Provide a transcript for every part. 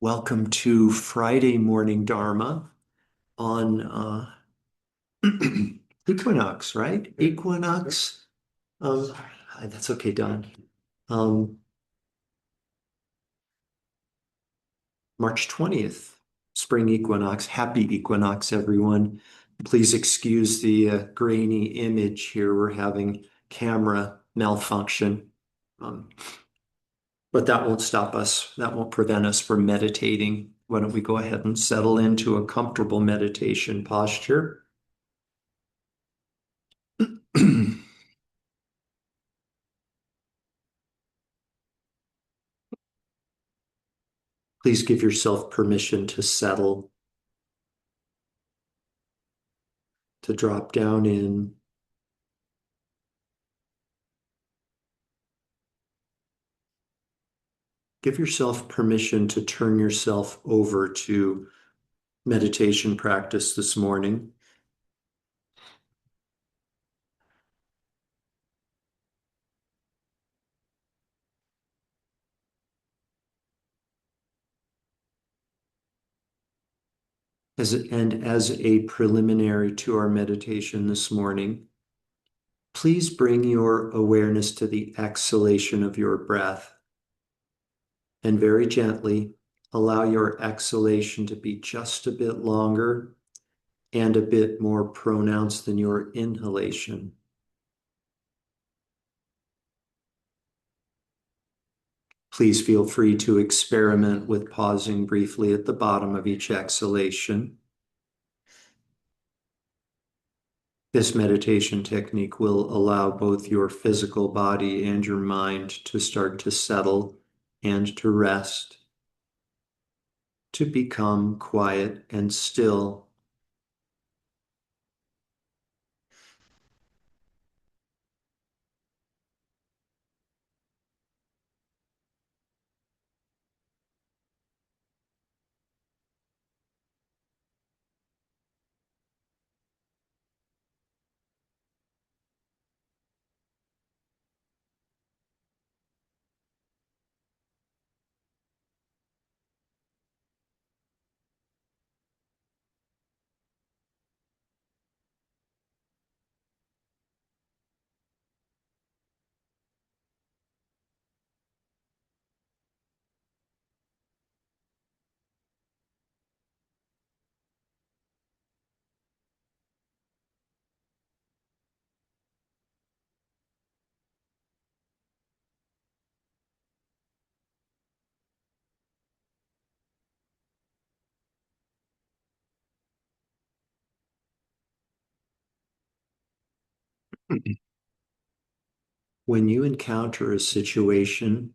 Welcome to Friday morning Dharma on equinox, right? Equinox. Um, that's okay, Don. Um, March 20th, spring equinox. Happy equinox, everyone. Please excuse the grainy image here. We're having camera malfunction. Um, but that won't stop us. That won't prevent us from meditating. Why don't we go ahead and settle into a comfortable meditation posture? Please give yourself permission to settle, to drop down in. Give yourself permission to turn yourself over to meditation practice this morning. As a preliminary to our meditation this morning, please bring your awareness to the exhalation of your breath and very gently allow your exhalation to be just a bit longer and a bit more pronounced than your inhalation. Please feel free to experiment with pausing briefly at the bottom of each exhalation. This meditation technique will allow both your physical body and your mind to start to settle and to rest, to become quiet and still. When you encounter a situation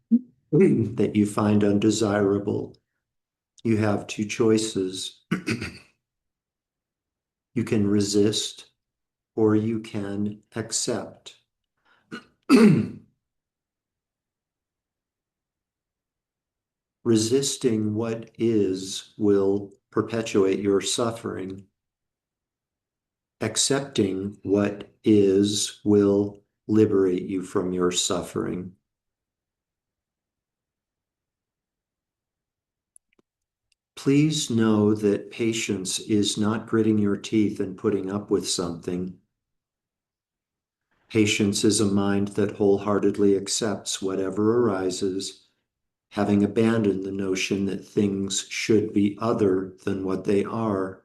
that you find undesirable, you have two choices. You can resist or you can accept. Resisting what is will perpetuate your suffering. Accepting what is will liberate you from your suffering. Please know that patience is not gritting your teeth and putting up with something. Patience is a mind that wholeheartedly accepts whatever arises, having abandoned the notion that things should be other than what they are.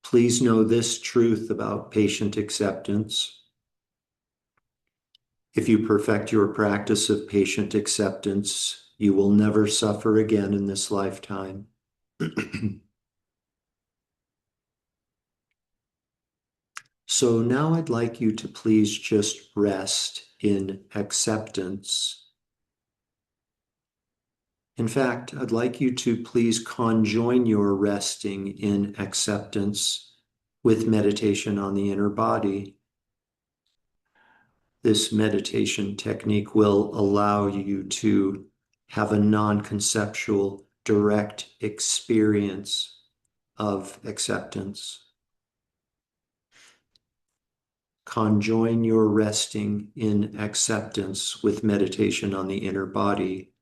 Please know this truth about patient acceptance. If you perfect your practice of patient acceptance, you will never suffer again in this lifetime. So now I'd like you to please just rest in acceptance. In fact, I'd like you to please conjoin your resting in acceptance with meditation on the inner body. This meditation technique will allow you to have a non-conceptual, direct experience of acceptance. Conjoin your resting in acceptance with meditation on the inner body.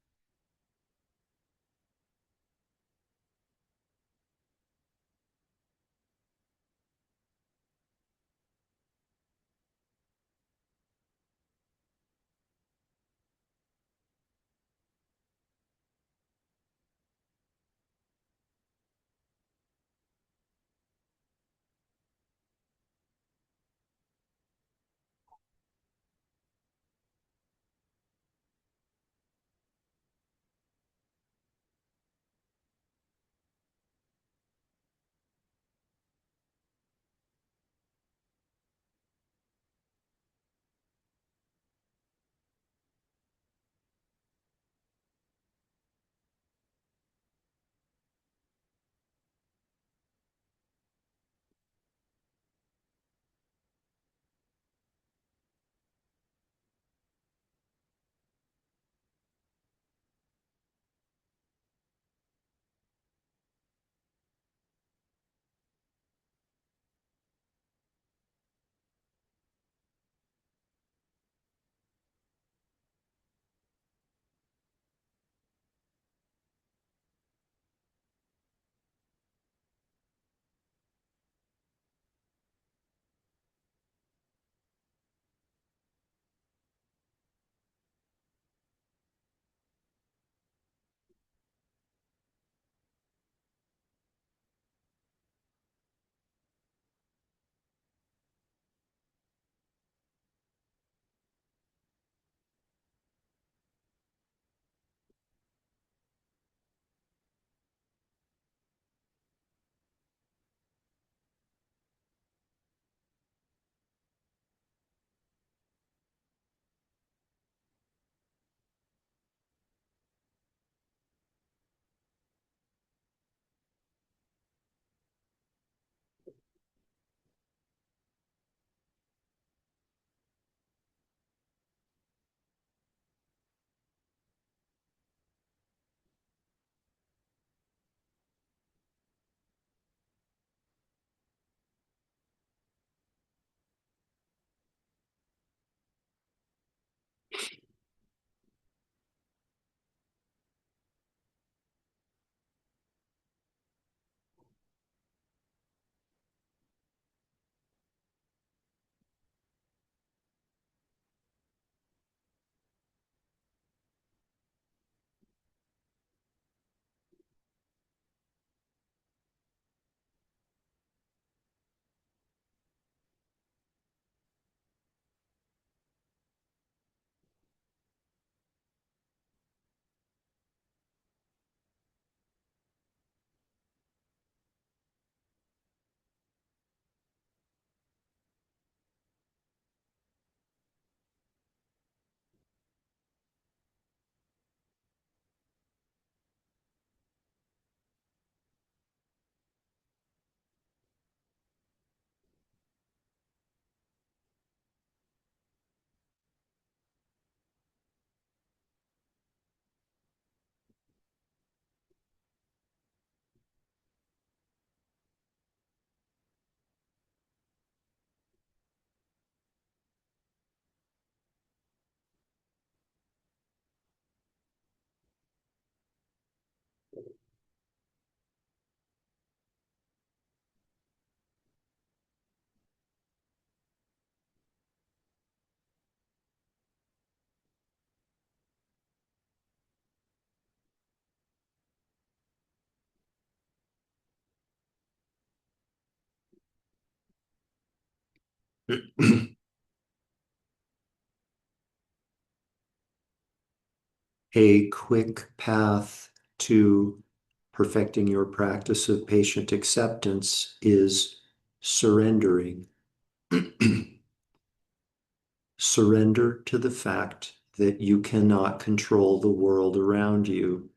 A quick path to perfecting your practice of patient acceptance is surrendering. Surrender to the fact that you cannot control the world around you.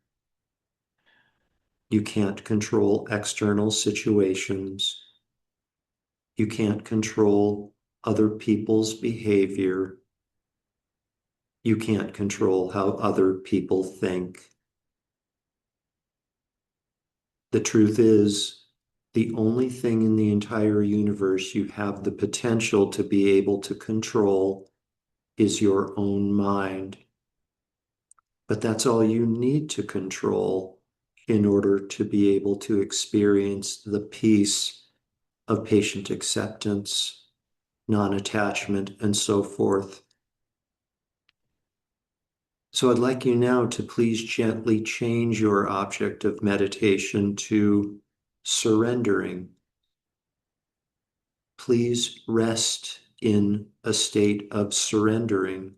You can't control external situations. You can't control other people's behavior. You can't control how other people think. The truth is, The only thing in the entire universe you have the potential to be able to control is your own mind. But that's all you need to control in order to be able to experience the peace of patient acceptance, non-attachment, and so forth. So I'd like you now to please gently change your object of meditation to surrendering. Please rest in a state of surrendering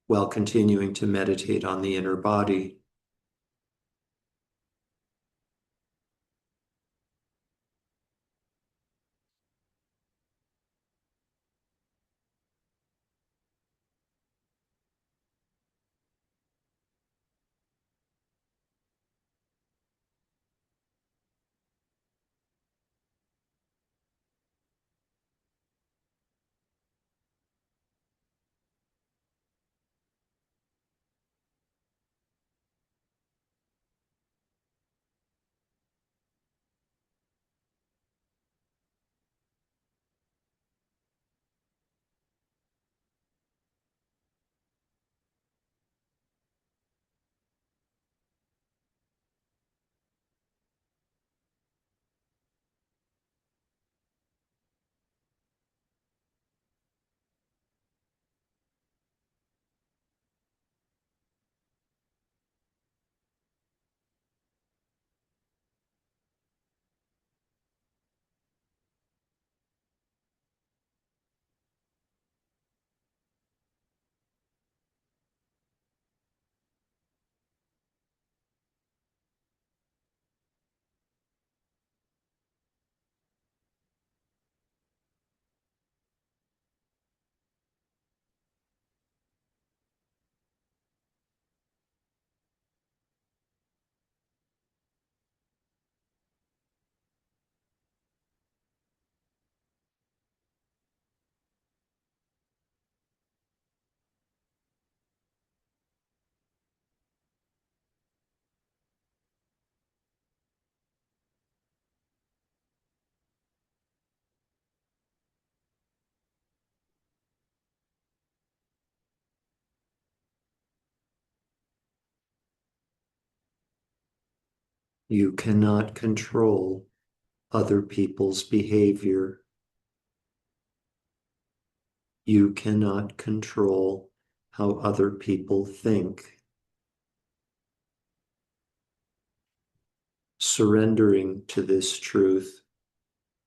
while continuing to meditate on the inner body. You cannot control other people's behavior. You cannot control how other people think. Surrendering to this truth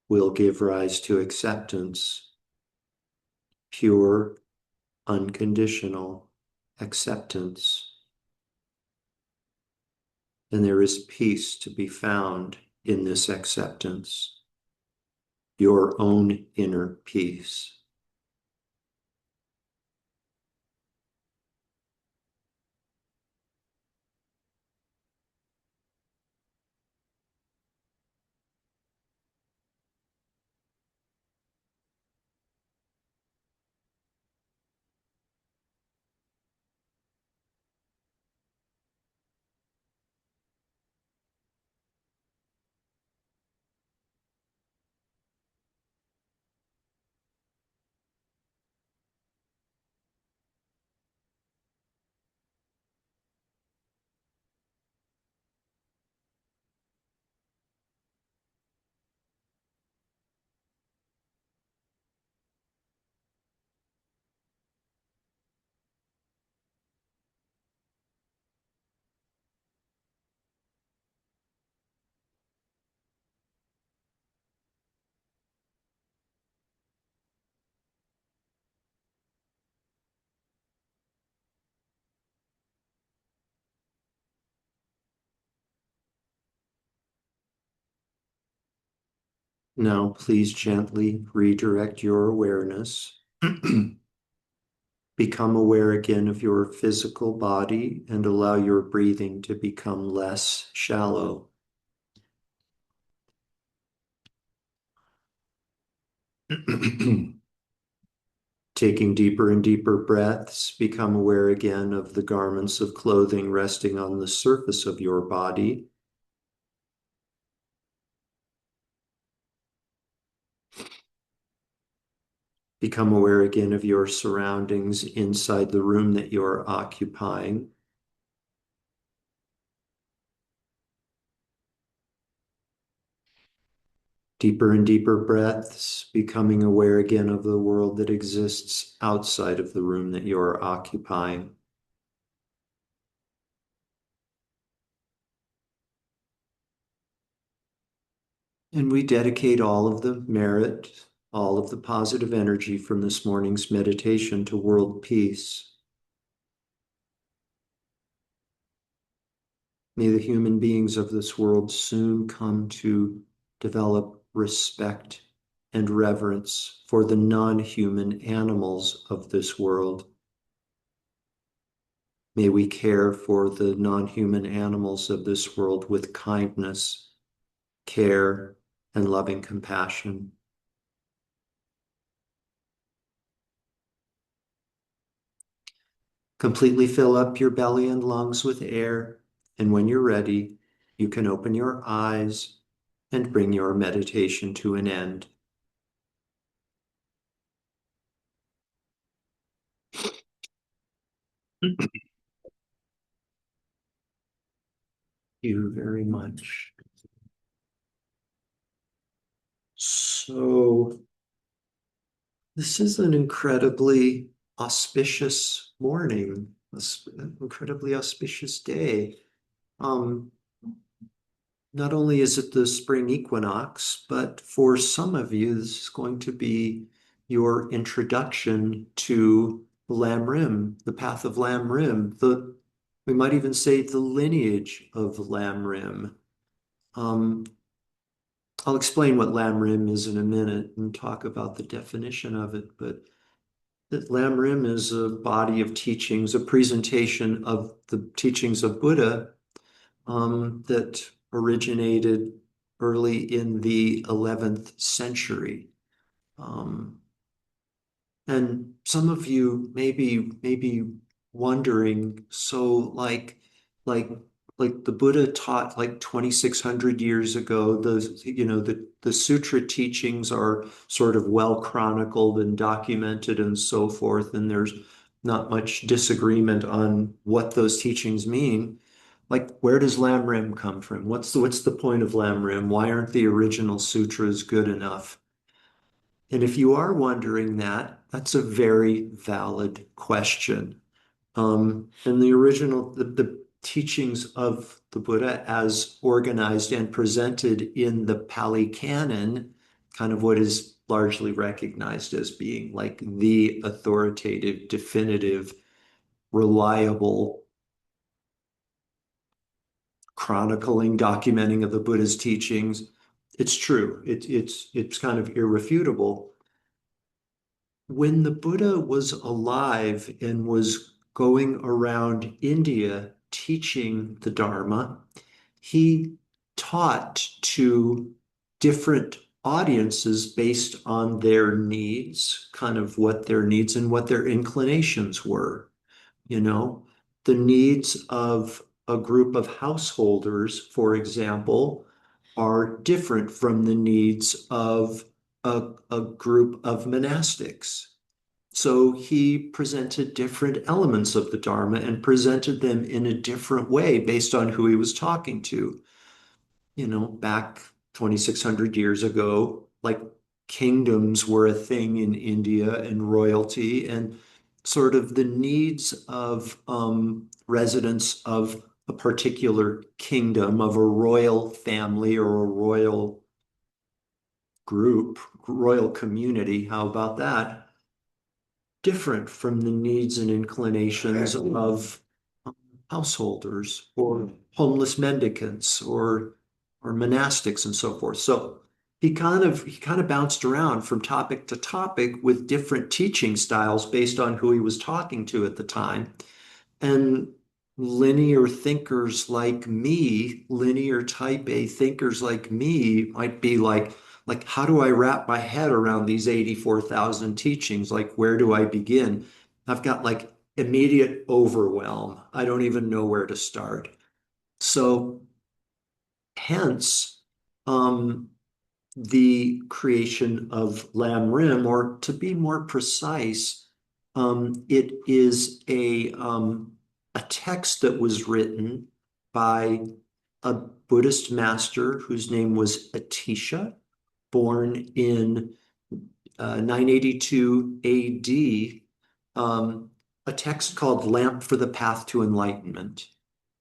will give rise to acceptance, pure, unconditional acceptance. And there is peace to be found in this acceptance, your own inner peace. Now, please gently redirect your awareness. Become aware again of your physical body and allow your breathing to become less shallow. Taking deeper and deeper breaths, become aware again of the garments of clothing resting on the surface of your body. Become aware again of your surroundings inside the room that you're occupying. Deeper and deeper breaths, becoming aware again of the world that exists outside of the room that you're occupying. And we dedicate all of the merit, all of the positive energy from this morning's meditation to world peace. May the human beings of this world soon come to develop respect and reverence for the non-human animals of this world. May we care for the non-human animals of this world with kindness, care, and loving compassion. Completely fill up your belly and lungs with air, and when you're ready, you can open your eyes and bring your meditation to an end. Thank you very much. So, this is an incredibly auspicious morning, an incredibly auspicious day. Um, Not only is it the spring equinox, but for some of you, this is going to be your introduction to Lam Rim, the path of Lam Rim, we might even say the lineage of Lam Rim. Um, I'll explain what Lam Rim is in a minute and talk about the definition of it, but that Lam Rim is a body of teachings, a presentation of the teachings of Buddha that originated early in the 11th century. Um, and some of you may be wondering, so like like the Buddha taught like 2,600 years ago, the sutra teachings are sort of well chronicled and documented and so forth, and there's not much disagreement on what those teachings mean. Like, where does Lam Rim come from? What's the point of Lam Rim? Why aren't the original sutras good enough? And if you are wondering that, that's a very valid question. And the teachings of the Buddha as organized and presented in the Pali Canon, kind of what is largely recognized as being like the authoritative, definitive, reliable chronicling, documenting of the Buddha's teachings. It's true. It's kind of irrefutable. When the Buddha was alive and was going around India teaching the Dharma, he taught to different audiences based on their needs, kind of what their needs and what their inclinations were. You know, the needs of a group of householders, for example, are different from the needs of a group of monastics. So he presented different elements of the Dharma and presented them in a different way based on who he was talking to. Back 2,600 years ago, like kingdoms were a thing in India and royalty, and sort of the needs of residents of a particular kingdom, of a royal family or a royal group, royal community. How about that? Different from the needs and inclinations of householders or homeless mendicants or monastics and so forth. So he kind of bounced around from topic to topic with different teaching styles based on who he was talking to at the time. And linear thinkers like me, linear type A thinkers like me might be like, how do I wrap my head around these 84,000 teachings? Like, where do I begin? I've got like immediate overwhelm. I don't even know where to start. So hence, um, the creation of Lam Rim, or to be more precise, it is a text that was written by a Buddhist master whose name was Atisha, born in 982 AD, a text called Lamp for the Path to Enlightenment.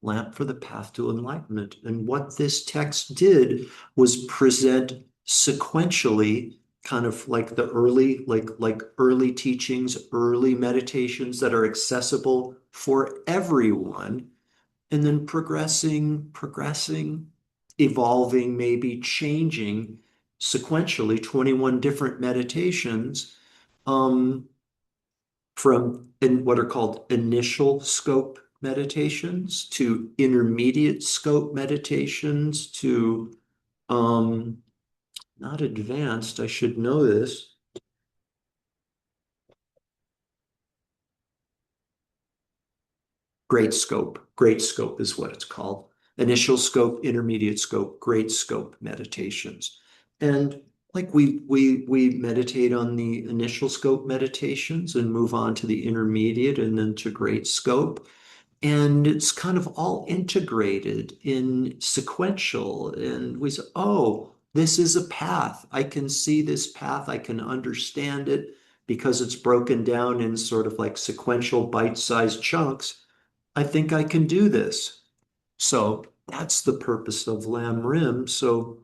Lamp for the Path to Enlightenment. And what this text did was present sequentially kind of like the early like early teachings, early meditations that are accessible for everyone, and then progressing, evolving, maybe changing sequentially 21 different meditations, um, from in what are called initial scope meditations to intermediate scope meditations to um, not advanced, I should know this. Great scope is what it's called. Initial scope, intermediate scope, great scope meditations. And like we meditate on the initial scope meditations and move on to the intermediate and then to great scope. And it's kind of all integrated in sequential. And we say, oh, this is a path. I can see this path. I can understand it because it's broken down in sort of like sequential bite-sized chunks. I think I can do this. So that's the purpose of Lam Rim. So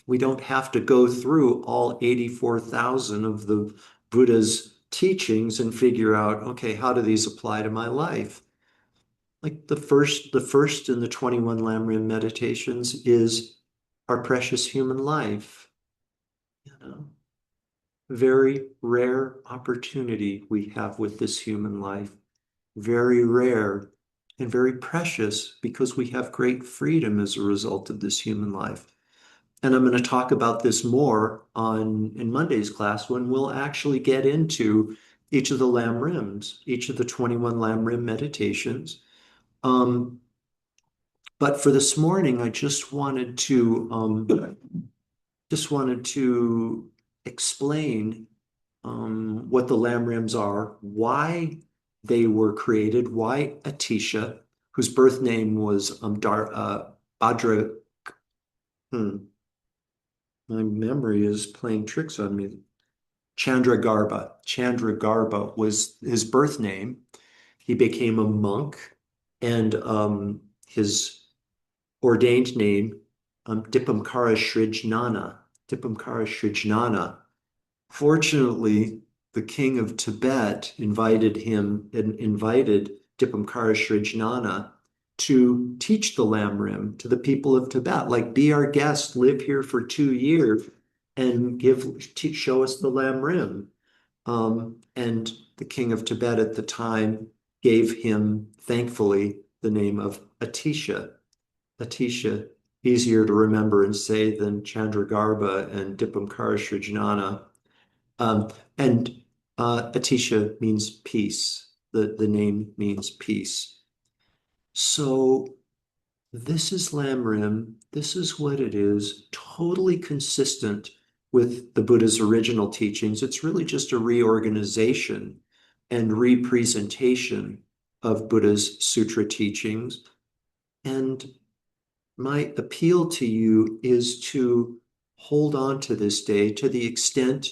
we don't have to go through all 84,000 of the Buddha's teachings and figure out, okay, how do these apply to my life? Like the first in the 21 Lam Rim meditations is our precious human life. You know, very rare opportunity we have with this human life. Very rare and very precious because we have great freedom as a result of this human life. And I'm going to talk about this more on in Monday's class when we'll actually get into each of the Lam Rims, each of the 21 Lam Rim meditations. Um, but for this morning, I just wanted to explain what the lamb rims are, why they were created, why Atisha, whose birth name was Badra. Hmm, my memory is playing tricks on me. Chandragarbha. Chandragarbha was his birth name. He became a monk, and his ordained name, Dipamkara Srijnana. Dipamkara Srijnana. Fortunately, the king of Tibet invited Dipamkara Srijnana to teach the Lamrim to the people of Tibet. Like, be our guest, live here for 2 years, and show us the Lamrim. And the king of Tibet at the time gave him, thankfully, the name of Atisha. Atisha, easier to remember and say than Chandragarbha and Dipamkara Srijnana. And Atisha means peace. The name means peace. So this is Lamrim. This is what it is, totally consistent with the Buddha's original teachings. It's really just a reorganization and representation of Buddha's sutra teachings. And my appeal to you is to hold on to this day to the extent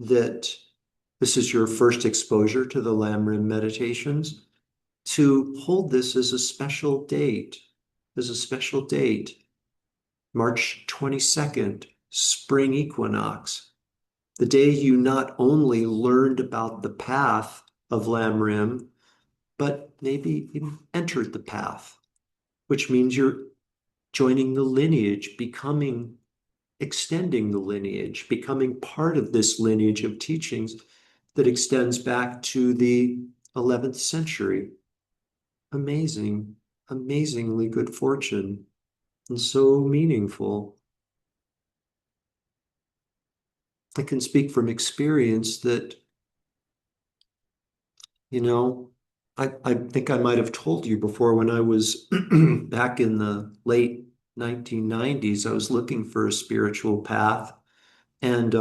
that this is your first exposure to the Lamrim meditations, to hold this as a special date, as a special date, March 22nd, spring equinox, the day you not only learned about the path of Lamrim, but maybe even entered the path, which means you're joining the lineage, extending the lineage, becoming part of this lineage of teachings that extends back to the 11th century. Amazing, amazingly good fortune, and so meaningful. I can speak from experience that, you know, I think I might have told you before when I was back in the late 1990s, I was looking for a spiritual path. and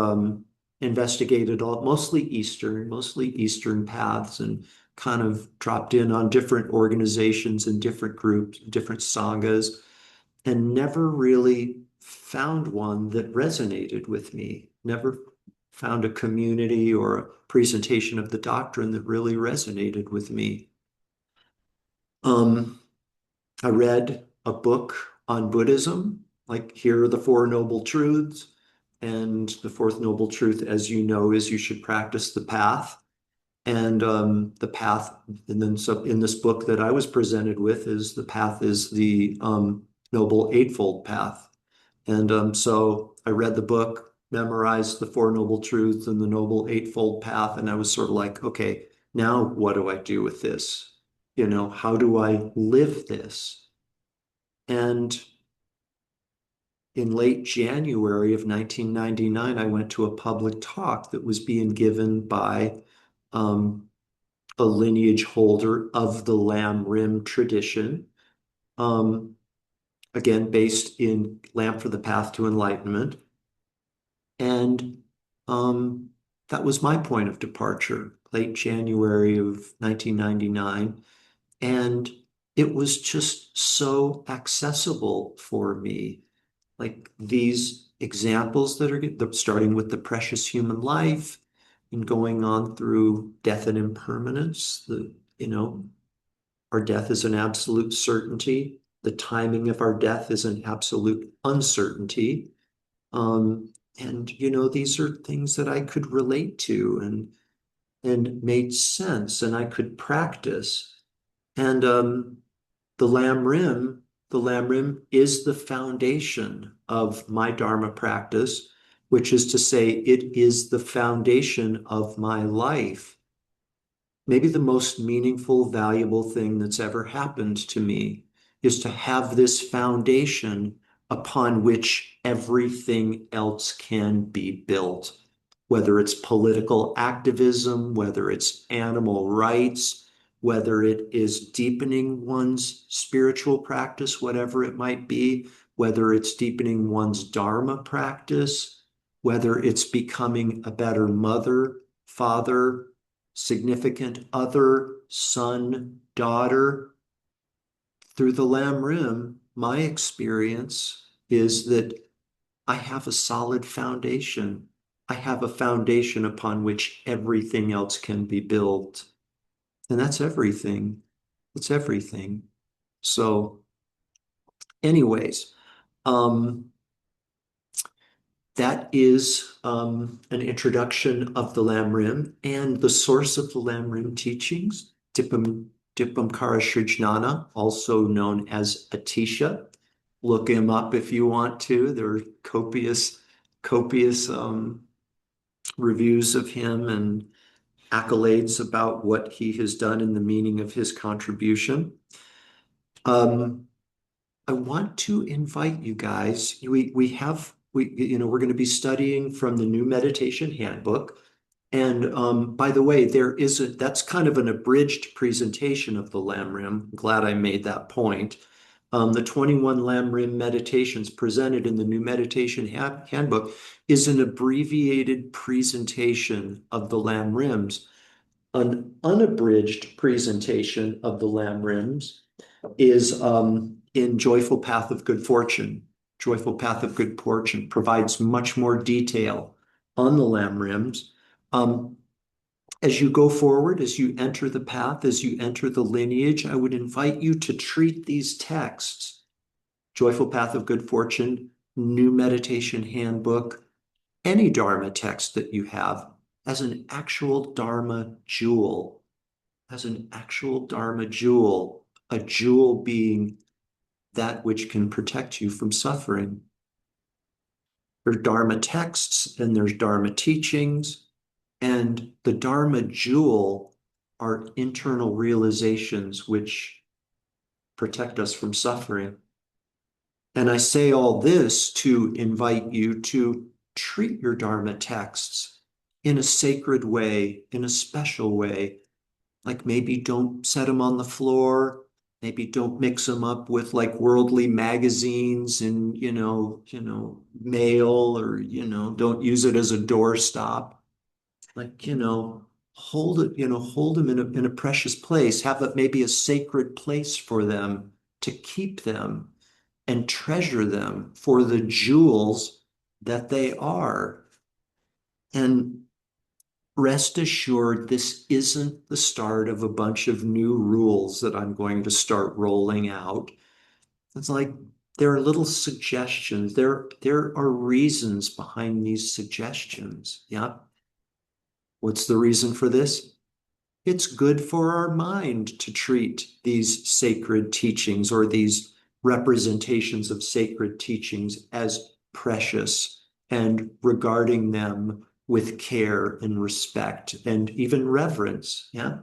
investigated mostly Eastern paths, and kind of dropped in on different organizations and different groups, different sagas, and never really found one that resonated with me. Never found a community or a presentation of the doctrine that really resonated with me. Um, I read a book on Buddhism, like here are the Four Noble Truths. And the fourth noble truth, as you know, is you should practice the path. And the path, and then so in this book that I was presented with, is the path is the Noble Eightfold Path. And so I read the book, memorized the Four Noble Truths and the Noble Eightfold Path, and I was sort of like, okay, now what do I do with this? How do I live this? And in late January of 1999, I went to a public talk that was being given by um, a lineage holder of the Lam Rim tradition, um, again, based in Lamp for the Path to Enlightenment. And that was my point of departure, late January of 1999. And it was just so accessible for me. Like these examples that are starting with the precious human life and going on through death and impermanence. Our death is an absolute certainty. The timing of our death is an absolute uncertainty. And these are things that I could relate to and made sense and I could practice. And the Lam Rim, the Lam Rim is the foundation of my Dharma practice, which is to say, it is the foundation of my life. Maybe the most meaningful, valuable thing that's ever happened to me is to have this foundation upon which everything else can be built, whether it's political activism, whether it's animal rights, whether it is deepening one's spiritual practice, whatever it might be, whether it's deepening one's Dharma practice, whether it's becoming a better mother, father, significant other, son, daughter. Through the Lam Rim, my experience is that I have a solid foundation. I have a foundation upon which everything else can be built. And that's everything. It's everything. So, anyways, um, that is an introduction of the Lam Rim and the source of the Lam Rim teachings, Dipankara Srijnana, also known as Atisha. Look him up if you want to. There are copious reviews of him and accolades about what he has done and the meaning of his contribution. Um, I want to invite you guys. We're going to be studying from the New Meditation Handbook. And by the way, that's kind of an abridged presentation of the Lam Rim. I'm glad I made that point. The 21 Lam Rim meditations presented in the New Meditation Handbook is an abbreviated presentation of the Lam Rims. An unabridged presentation of the Lam Rims is in Joyful Path of Good Fortune. Joyful Path of Good Fortune provides much more detail on the Lam Rims. Um, as you go forward, as you enter the path, as you enter the lineage, I would invite you to treat these texts, Joyful Path of Good Fortune, New Meditation Handbook, any Dharma text that you have, as an actual Dharma jewel, as an actual Dharma jewel, a jewel being that which can protect you from suffering. There's Dharma texts and there's Dharma teachings, and the Dharma jewel are internal realizations which protect us from suffering. And I say all this to invite you to treat your Dharma texts in a sacred way, in a special way. Like maybe don't set them on the floor. Maybe don't mix them up with like worldly magazines and, mail, or, don't use it as a doorstop. Like, hold them in a precious place, have it maybe a sacred place for them to keep them and treasure them for the jewels that they are. And rest assured, this isn't the start of a bunch of new rules that I'm going to start rolling out. It's like there are little suggestions. There are reasons behind these suggestions. Yeah. What's the reason for this? It's good for our mind to treat these sacred teachings or these representations of sacred teachings as precious and regarding them with care and respect and even reverence. Yeah.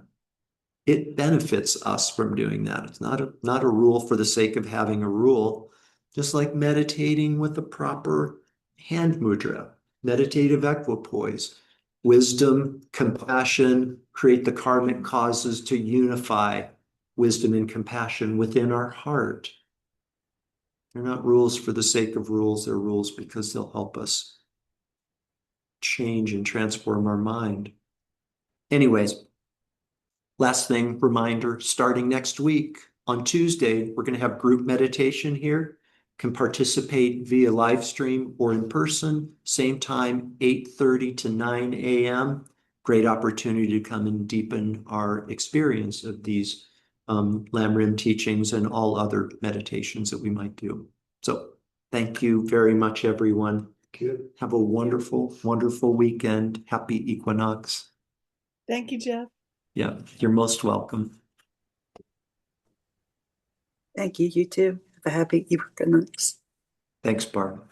It benefits us from doing that. It's not a rule for the sake of having a rule, just like meditating with a proper hand mudra, meditative equipoise. Wisdom, compassion create the karmic causes to unify wisdom and compassion within our heart. They're not rules for the sake of rules, they're rules because they'll help us change and transform our mind. Anyways, last thing, reminder, starting next week on Tuesday, we're going to have group meditation here. Can participate via live stream or in person, same time, 8:30 to 9 a.m. Great opportunity to come and deepen our experience of these Lamrim teachings and all other meditations that we might do. So thank you very much, everyone. Good. Have a wonderful, wonderful weekend. Happy equinox. Thank you, Jeff. Yeah, you're most welcome. Thank you. You too. Have a happy equinox. Thanks, Barb.